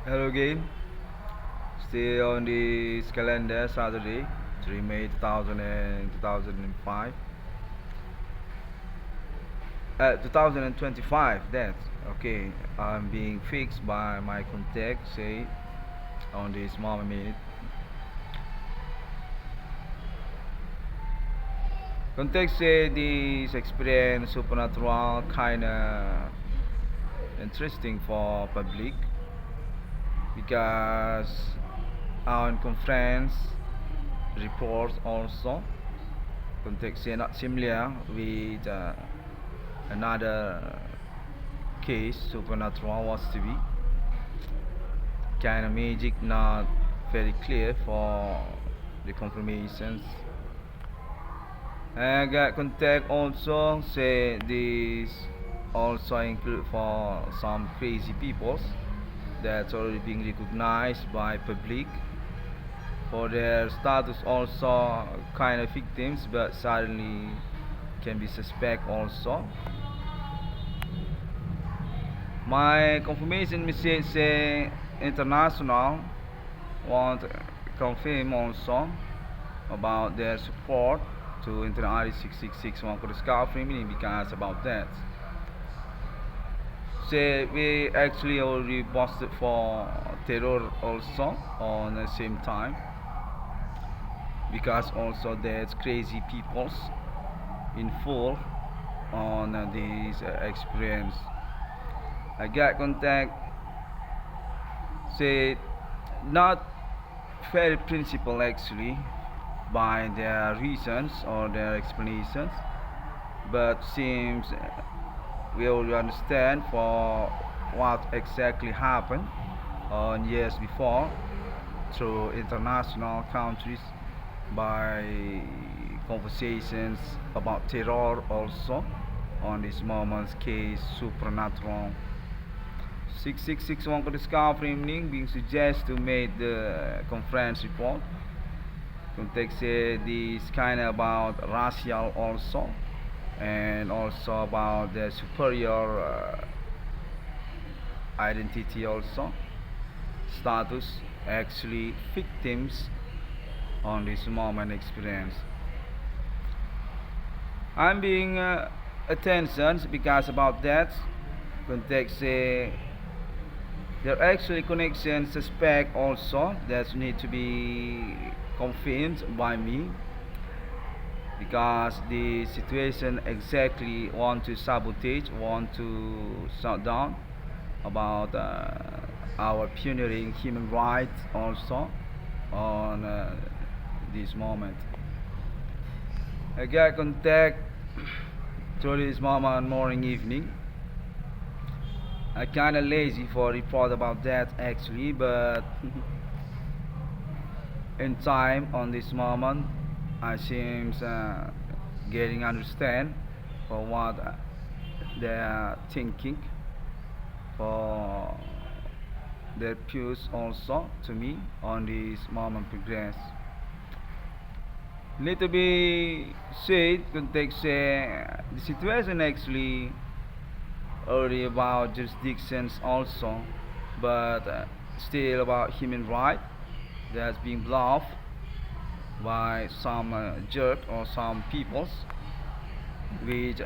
Hello again. Still on this calendar, Saturday, 3 May 2005. 2025, that's okay. I'm being fixed by my contact, say, on this moment. Contact say this experience supernatural kinda interesting for public because on conference reports also context not similar with another case supernatural was to be kind of magic not very clear for the confirmations. I got contact also say this also include for some crazy peoples that's already being recognized by public for their status also kind of victims but suddenly can be suspect also. My confirmation message say international want confirm also about their support to International 6661 for the discovery meaning because about that. Say we actually already posted for terror also on the same time because also there's crazy peoples involved on this experience. I got contact say not very principled actually by their reasons or their explanations, but seems we already understand for what exactly happened on years before through international countries by conversations about terror also on this moment's case supernatural 6661 discovery meaning being suggested to make the conference report context this kind of about racial also and also about the superior identity also status actually victims on this moment experience. I'm being attention because about that context there are actually connections suspect also that need to be confirmed by me because the situation exactly want to sabotage, want to shut down about our pioneering human rights also on this moment. I got contact through this moment morning evening. I kinda lazy for report about that actually, but in time on this moment I seems getting understand for what they are thinking for their views also to me on this moment progress. Need to be said context the situation actually already about jurisdictions also, but still about human right that's being bluffed by some jerk or some peoples which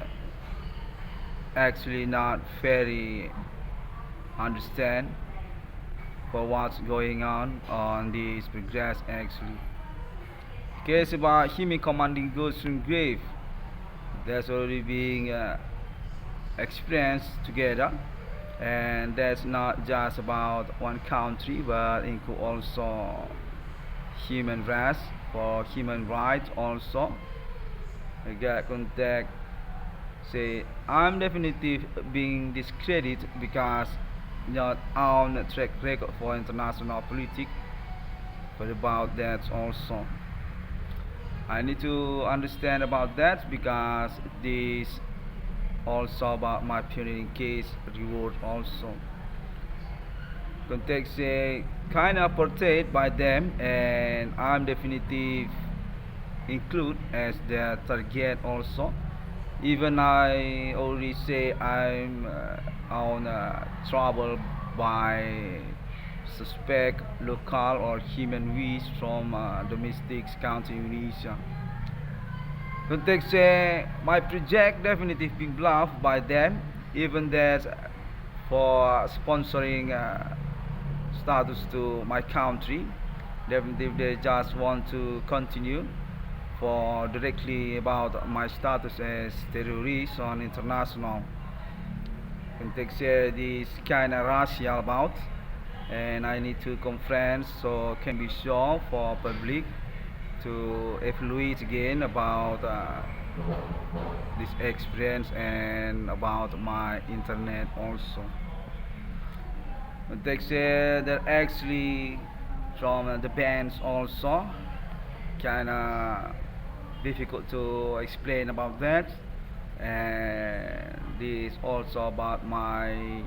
actually not very understand for what's going on this progress actually. Case about human commanding goods from grave that's already being experienced together and that's not just about one country but include also human rights for human rights also. I got contact say I'm definitely being discredited because not on track record for international politics but about that also I need to understand about that because this also about my pioneering case reward also context kind of portrayed by them and I'm definitely include as their target also even I already say I'm on trouble by suspect local or human waste from domestic county Indonesia. Context my project definitely been bluffed by them, even that for sponsoring status to my country. Definitely they just want to continue for directly about my status as terrorist on international. Context this kind of racial about, and I need to conference so can be sure for public to evaluate again about this experience and about my internet also. They say that actually from the bands also kinda difficult to explain about that, and this also about my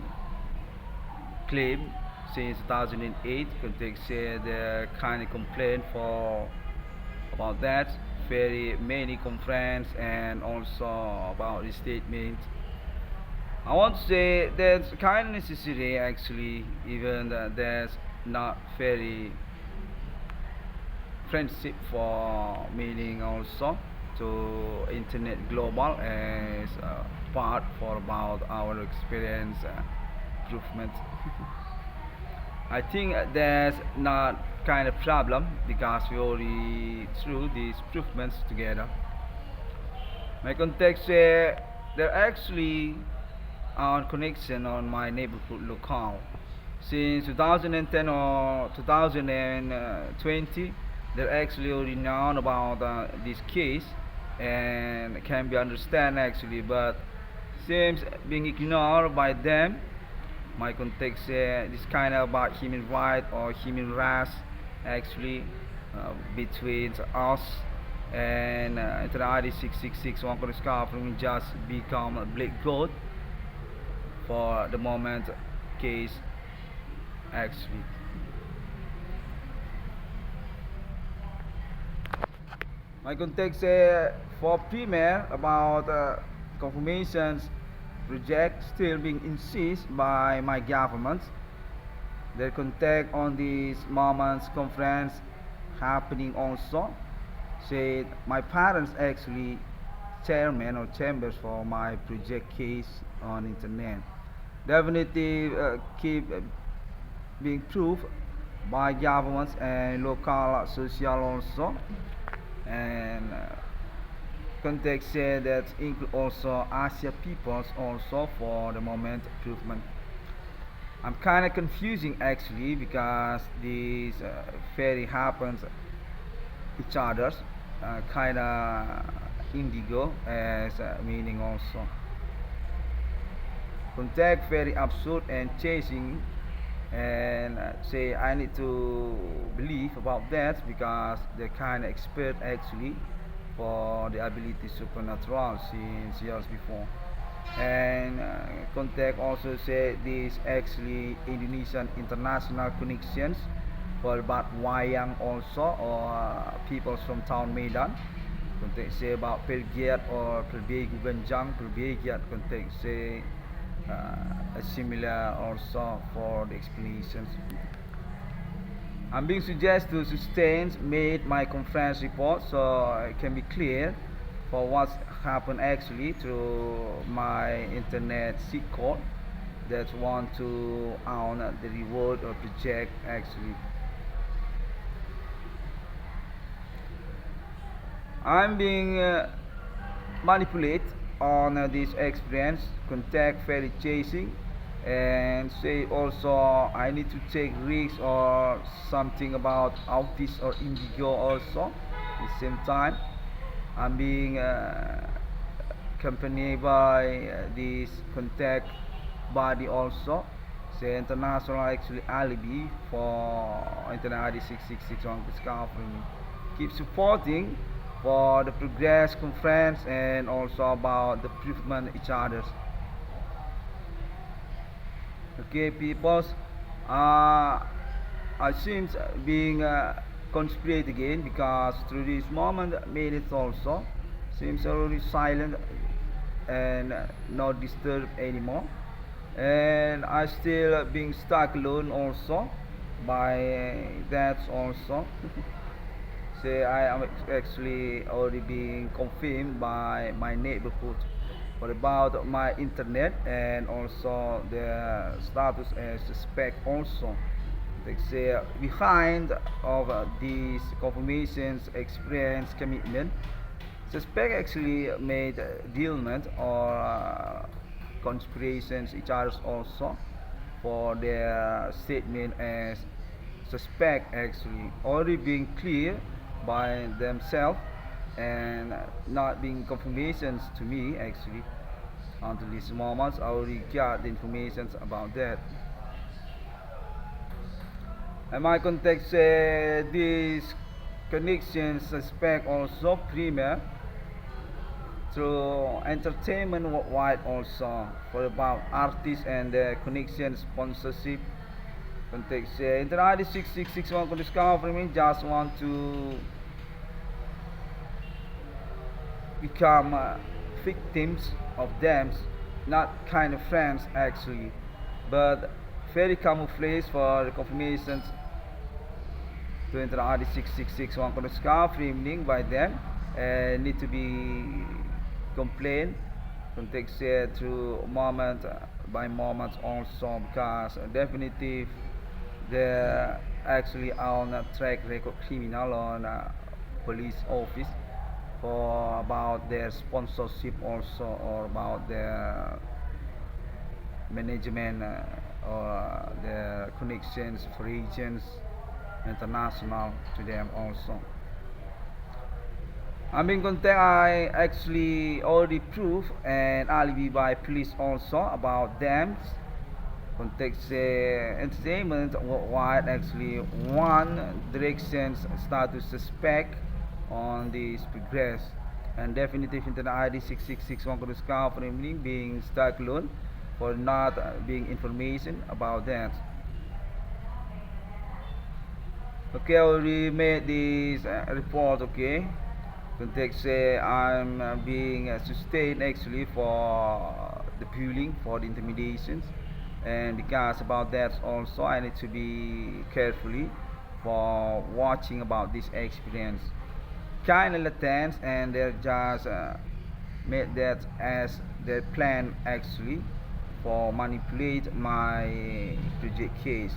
claim since 2008. Context say the kind of complaint for about that very many conference and also about the statement. I want to say that's kind of necessary actually, even there's not very friendship for meaning also to internet global as part for about our experience improvement. I think that's not kind of problem because we already through these improvements together. My context they're actually on connection on my neighborhood locale. Since 2010 or 2020, they're actually already known about this case and can be understand actually, but seems being ignored by them. My context this kind of about human right or human rights actually between us and the ID 666 one could discover just become a black goat for the moment case actually. My context for premier about confirmations project still being insisted by my government. Their contact on this moments conference happening also. Said my parents actually chairman or chambers for my project case on internet. Definitely keep being proved by governments and local social also, and context said that include also Asia peoples also for the moment improvement. I'm kind of confusing actually because these very happens each others kind of indigo as meaning also. Contact very absurd and chasing, and say I need to believe about that because they're kind of expert actually for the ability supernatural since years before. And contact also say this actually Indonesian international connections for about wayang also or people from town Medan. Contact say about Pelgiat or Pelbegu Ganjang, Pelbegiat. Contact say a similar also for the explanations. I'm being suggested to sustain made my conference report so it can be clear for what's happened actually through my internet seat code that want to own the reward or project actually. I'm being manipulated on this experience, contact very chasing, and say also I need to take risks or something about autis or indigo also. At the same time, I'm being accompanied by this contact body also. Say international actually alibi for internet ID 6661 discovering. Keep supporting for the progress conference and also about the improvement each others. Okay, peoples. I seems being conspirate again because through this moment made it also seems already silent and not disturbed anymore, and I still being stuck alone also by that also. Say I am actually already being confirmed by my neighborhood for about my internet and also the status as suspect also. They say behind of these confirmations, experience, commitment, suspect actually made dealment or conspirations each others also for their statement as suspect actually already being clear by themselves and not being confirmations to me actually until this moment I already got the information about that. And my context this connection suspect also premier through entertainment worldwide also for about artists and connection sponsorship context international 6661 could discover me just want to become victims of them, not kind of friends actually, but very camouflage for the confirmations to enter RD 6661 could discover evening by them need to be complained context through moment by moment also because definitive the actually on track record criminal on police office for about their sponsorship also or about their management or their connections for agents international to them also. I'm in contact I actually already proved and alibi by police also about them context entertainment worldwide actually one direction status suspect on this progress and definitive internet ID 6661 could discover from being stuck alone for not being information about that. Okay, I already made this report. Okay, context I'm being sustained actually for the bullying for the intimidations and because about that also I need to be carefully for watching about this experience kind of tense and they're just made that as their plan actually for manipulate my project case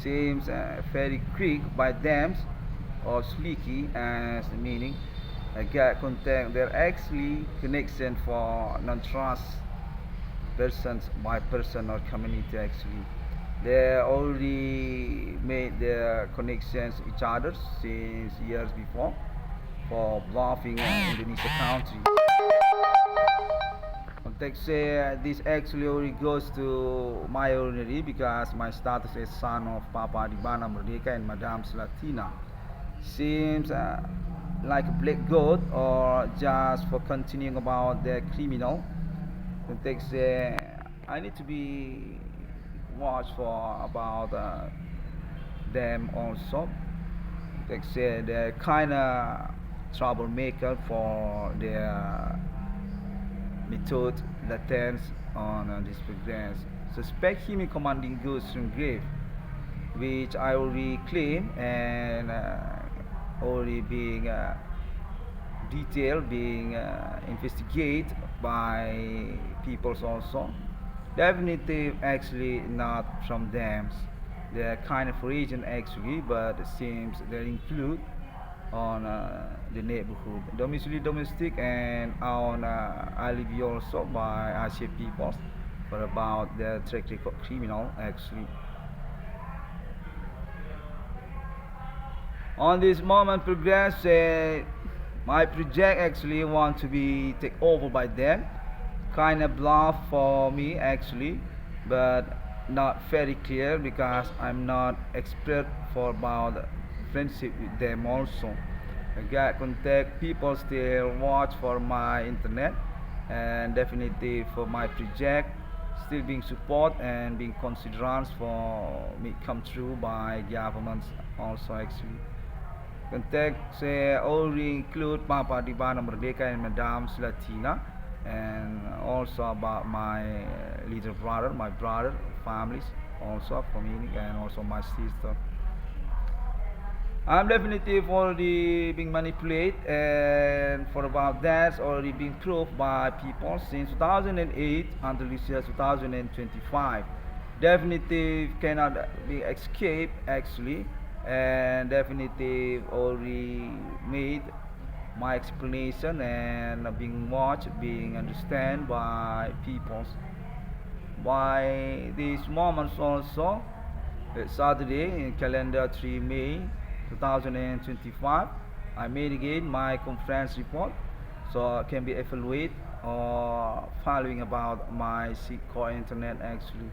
seems very quick by them or sleeky as the meaning I get contact they're actually connection for non-trust persons by person or community actually they already made their connections each other since years before for bluffing Indonesia country. Context this actually only goes to my ordinary because my status is son of Papa Dibana Merdeka and Madame Slatina. Seems like a black goat or just for continuing about the criminal. Context I need to be watched for about them also. Context they're kinda troublemaker for their method latents on this progress. Suspect him in commanding goods from grave, which I already claim and already being detailed, being investigated by peoples also. Definitely, actually not from them. They're kind of region actually, but it seems they include on the neighborhood. Domestic and on alibi also by Asian peoples for about the track record criminal actually. On this moment progress, my project actually want to be take over by them. Kind of bluff for me actually, but not very clear because I'm not expert for about friendship with them also. I got contact people still watch for my internet and definitely for my project still being support and being considered for me come true by governments also actually. Contact only include Papa Dibana Merdeka and Madame Slatina and also about my little brother, my brother, families also for me and also my sister. I'm definitely already being manipulated, and for about that's already been proved by people since 2008 until this year 2025. Definitely cannot be escaped actually, and definitely already made my explanation and being watched, being understood by people. By these moments also, Saturday in calendar 3 May 2025, I made again my conference report so it can be evaluated or following about my core internet actually.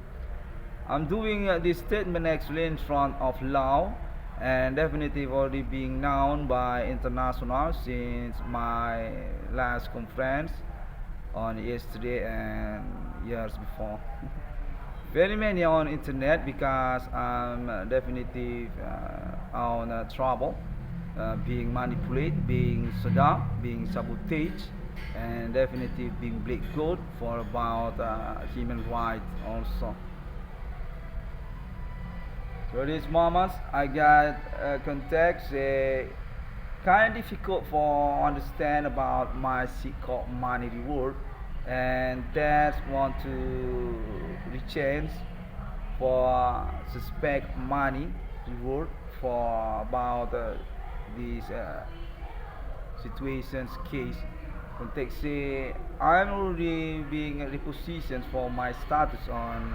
I'm doing this statement actually in front of law and definitely already being known by international since my last conference on yesterday and years before. Very many on internet because I'm definitely on trouble, being manipulated, being seduced, being sabotaged, and definitely being black good for about human rights also. So these moments I got context kind of difficult for understand about my secret money reward, and that's want to rechange for suspect money reward for about these situations case context say I'm already being repositioned for my status on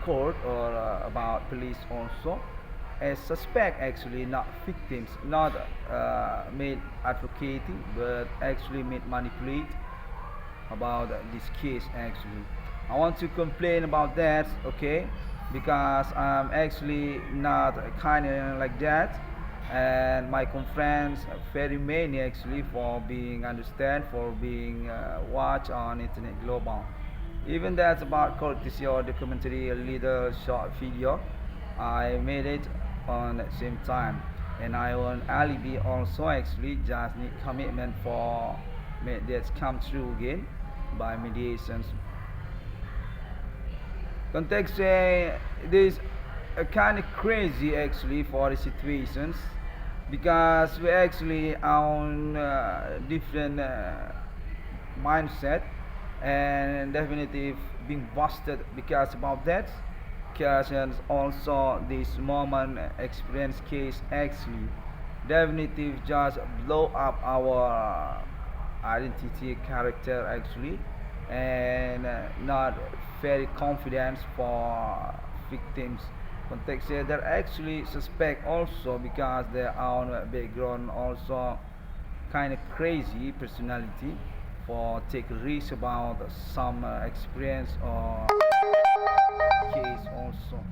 court or about police also as suspect actually not victims not made advocating but actually made manipulate about this case actually. I want to complain about that, okay? Because I'm actually not kind of like that, and my conference very many actually for being understand for being watched on internet global. Even that's about courtesy or documentary a little short video. I made it on at the same time, and I want alibi also actually just need commitment for that's come true again by mediations. Context this kind of crazy actually for the situations because we actually on different mindset and definitely being busted because about that because also this moment experience case actually definitely just blow up our identity character actually and not very confident for victims context here they're actually suspect also because their own background also kind of crazy personality for take risk about some experience or case also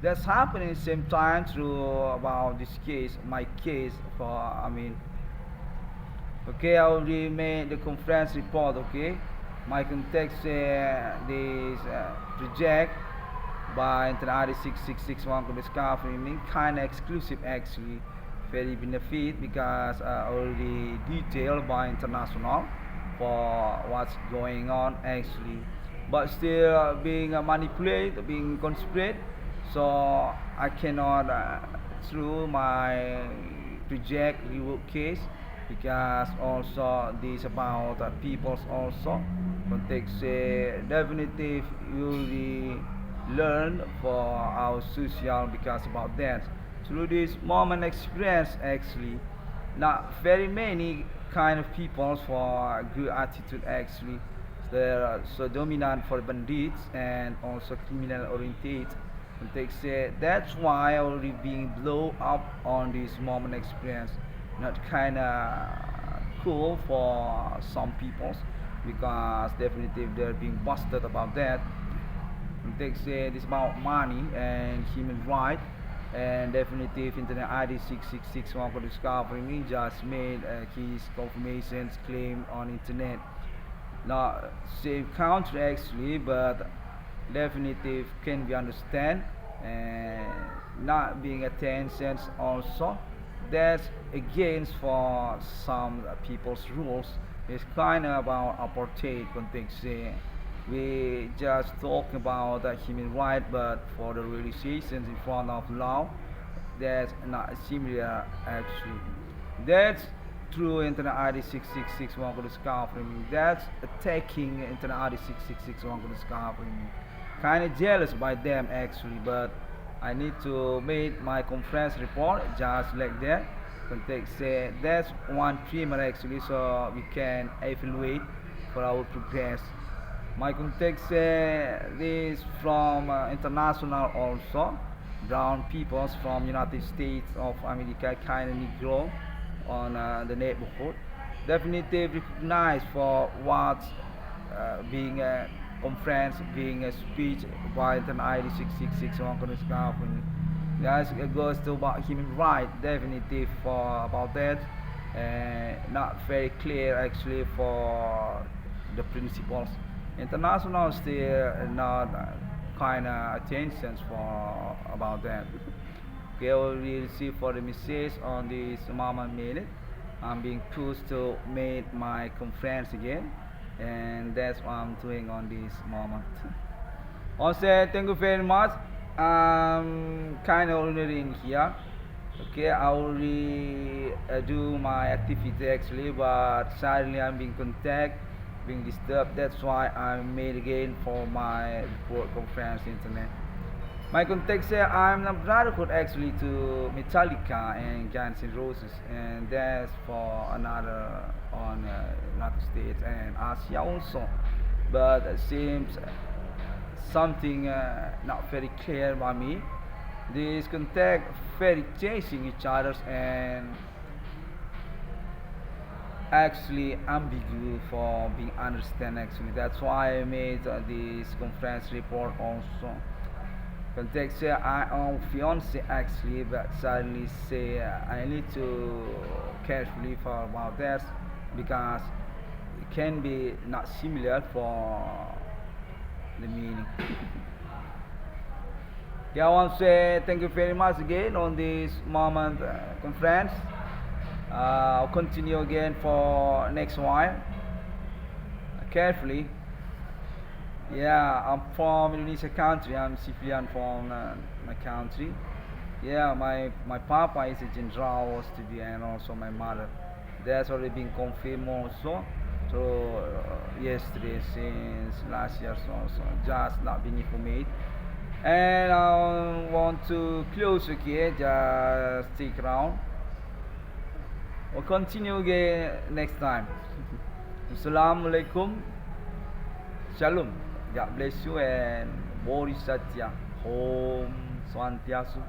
that's happening same time through about this case my case for I mean okay, I already made the conference report. Okay, my context this project by Internet 6661 could discover me kind of exclusive actually, very benefit because already detailed by international for what's going on actually, but still being manipulated, being conspired, so I cannot through my project reward case because also this about peoples also context definitely you learn for our social because about that through this moment experience actually not very many kind of peoples for good attitude actually they're so dominant for bandits and also criminal oriented context that's why already being blow up on this moment experience not kind of cool for some people because definitely they're being busted about that. They say this about money and human right and definitely internet ID 6661 for discovering me just made his confirmations claim on internet. Not same country actually, but definitely can be understand and not being attention also that's against for some people's rules it's kind of about apartheid context we just talk about the human right, but for the realizations in front of law, that's not similar actually. That's true Internet ID 666 one could discover me. That's attacking Internet ID 666 one could discover me. Kind of jealous by them actually, but I need to make my conference report just like that. Context say that's one primer actually, so we can evaluate for our progress. My context is from international also. Brown peoples from United States of America kind of Negro on the neighborhood. Definitely recognized for what being a conference, being a speech by an ID 666 on Congress government. Guys, it goes to about human right, definitely for about that. Not very clear actually for the principles. International still not kind of attentions for about that. Okay, we'll see for the message on this moment minute. I'm being pushed to make my conference again, and that's what I'm doing on this moment. Also, thank you very much. I'm kind of already in here. Okay, I already do my activity actually, but suddenly I'm being contacted, being disturbed. That's why I made again for my report conference internet. My context here, I'm a brotherhood actually to Metallica and Guns N' Roses, and that's for another on United States and Asia also. But it seems something not very clear by me. These contact very chasing each other and actually ambigu for being understand actually. That's why I made this conference report also. Context say I own fiance actually, but suddenly say I need to carefully for about that because it can be not similar for the meaning. Yeah, I want to say thank you very much again on this moment conference. I'll continue again for next while. Carefully. Yeah, I'm from Indonesia country. I'm civilian from my country. Yeah, my papa is a general was to be and also my mother. That's already been confirmed also. So yesterday since last year so just not been informed. And I want to close okay, just stick around. We'll continue again next time. Assalamualaikum. Shalom. God bless you and Bodhisattva. Om Swantiasu.